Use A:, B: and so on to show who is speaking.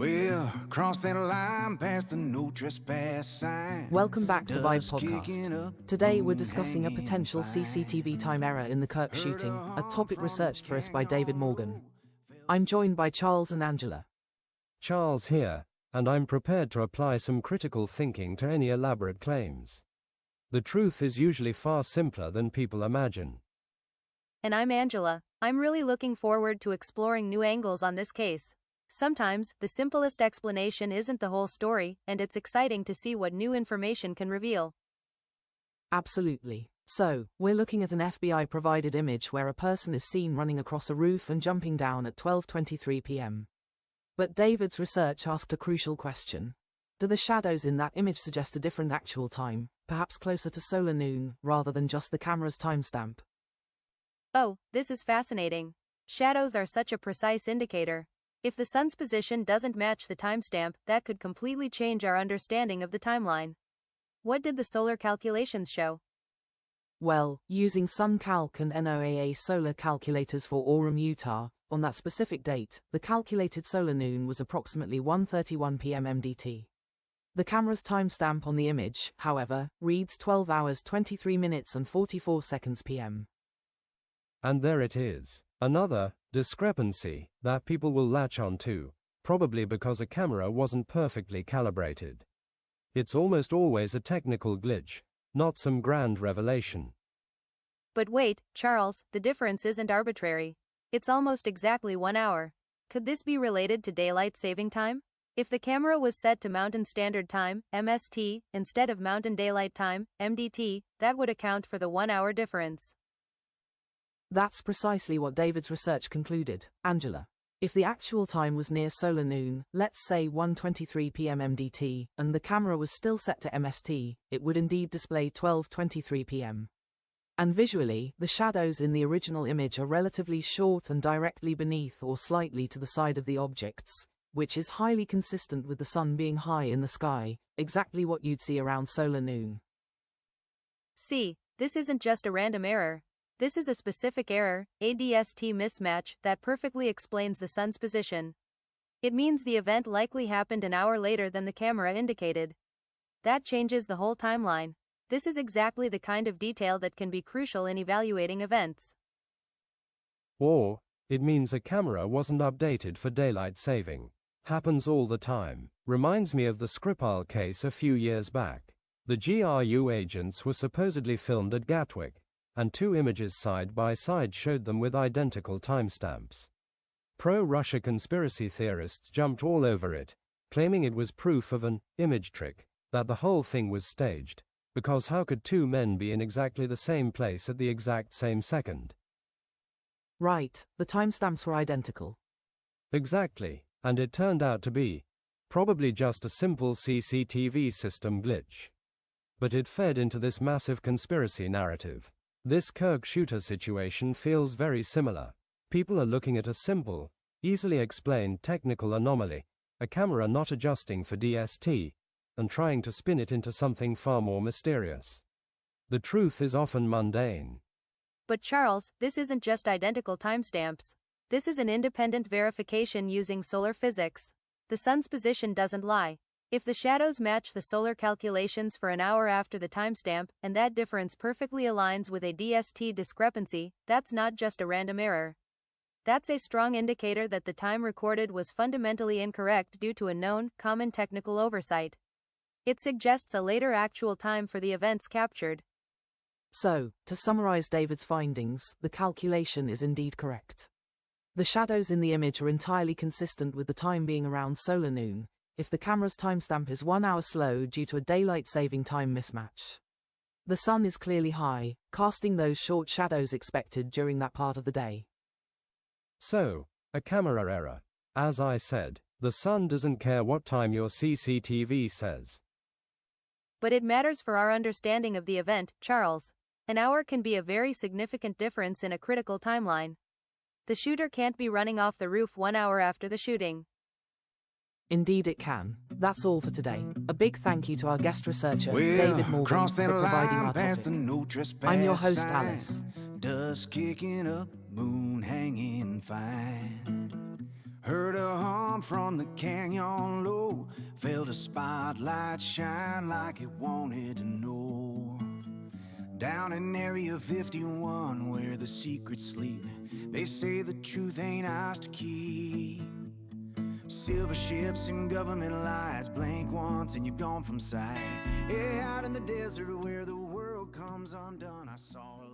A: Well, cross that line past the no trespass sign.
B: Welcome back to Vibe
A: Dust kicking
B: Podcast.
A: up,
B: Today we're
A: moon
B: discussing a
A: hanging
B: potential
A: fine.
B: CCTV time error in the Kirk
A: Heard
B: shooting, a
A: horn
B: topic
A: from
B: researched for us by
A: Canyon
B: David Morgan.
A: Road.
B: I'm joined by Charles and Angela.
C: Charles here, and I'm prepared to apply some critical thinking to any elaborate claims. The truth is usually far simpler than people imagine.
D: And I'm Angela. I'm really looking forward to exploring new angles on this case. Sometimes, the simplest explanation isn't the whole story, and it's exciting to see what new information can reveal.
B: Absolutely. So, we're looking at an FBI-provided image where a person is seen running across a roof and jumping down at 12:23 p.m. But David's research asked a crucial question. Do the shadows in that image suggest a different actual time, perhaps closer to solar noon, rather than just the camera's timestamp?
D: Oh, this is fascinating. Shadows are such a precise indicator. If the sun's position doesn't match the timestamp, that could completely change our understanding of the timeline. What did the solar calculations show?
B: Well, using SunCalc and NOAA solar calculators for Orem, Utah, on that specific date, the calculated solar noon was approximately 1:31 p.m. MDT. The camera's timestamp on the image, however, reads 12 hours 23 minutes and 44 seconds p.m.
C: And there it is. Another discrepancy that people will latch on to, probably because a camera wasn't perfectly calibrated. It's almost always a technical glitch, not some grand revelation.
D: But wait, Charles, the difference isn't arbitrary. It's almost exactly 1 hour. Could this be related to daylight saving time? If the camera was set to Mountain Standard Time, MST, instead of Mountain Daylight Time, MDT, that would account for the 1 hour difference.
B: That's precisely what David's research concluded, Angela. If the actual time was near solar noon, let's say 1:23 p.m. MDT, and the camera was still set to MST, it would indeed display 12:23 p.m. And visually, the shadows in the original image are relatively short and directly beneath or slightly to the side of the objects, which is highly consistent with the sun being high in the sky, exactly what you'd see around solar noon.
D: See, this isn't just a random error. This is a specific error, ADST mismatch, that perfectly explains the sun's position. It means the event likely happened an hour later than the camera indicated. That changes the whole timeline. This is exactly the kind of detail that can be crucial in evaluating events.
C: Or, it means a camera wasn't updated for daylight saving. Happens all the time. Reminds me of the Skripal case a few years back. The GRU agents were supposedly filmed at Gatwick, and two images side by side showed them with identical timestamps. Pro-Russia conspiracy theorists jumped all over it, claiming it was proof of an image trick, that the whole thing was staged, because how could two men be in exactly the same place at the exact same second?
B: Right, the timestamps were identical.
C: Exactly, and it turned out to be probably just a simple CCTV system glitch. But it fed into this massive conspiracy narrative. This Kirk shooter situation feels very similar. People are looking at a simple, easily explained technical anomaly, a camera not adjusting for DST, and trying to spin it into something far more mysterious. The truth is often mundane.
D: But Charles, this isn't just identical timestamps. This is an independent verification using solar physics. The sun's position doesn't lie. If the shadows match the solar calculations for an hour after the timestamp, and that difference perfectly aligns with a DST discrepancy, that's not just a random error. That's a strong indicator that the time recorded was fundamentally incorrect due to a known, common technical oversight. It suggests a later actual time for the events captured.
B: So, to summarize David's findings, the calculation is indeed correct. The shadows in the image are entirely consistent with the time being around solar noon, if the camera's timestamp is 1 hour slow due to a daylight saving time mismatch. The sun is clearly high, casting those short shadows expected during that part of the day.
C: So, a camera error. As I said, the sun doesn't care what time your CCTV says.
D: But it matters for our understanding of the event, Charles. An hour can be a very significant difference in a critical timeline. The shooter can't be running off the roof 1 hour after the shooting.
B: Indeed it can. That's all for today. A big thank you to our guest researcher,
A: Well,
B: David Morgan,
A: cross
B: for
A: that
B: providing
A: line
B: our
A: past
B: topic.
A: the no trespass
B: I'm your host,
A: sign.
B: Alice.
A: Dust kicking up, moon hanging fine. Heard a horn down from the canyon low, felt a spotlight shine like it wanted to know. Down in Area 51 where the secrets sleep, they say the truth ain't ours to keep. Silver ships and government lies, blink once and you're gone from sight. Yeah, out in the desert where the world comes undone, I saw a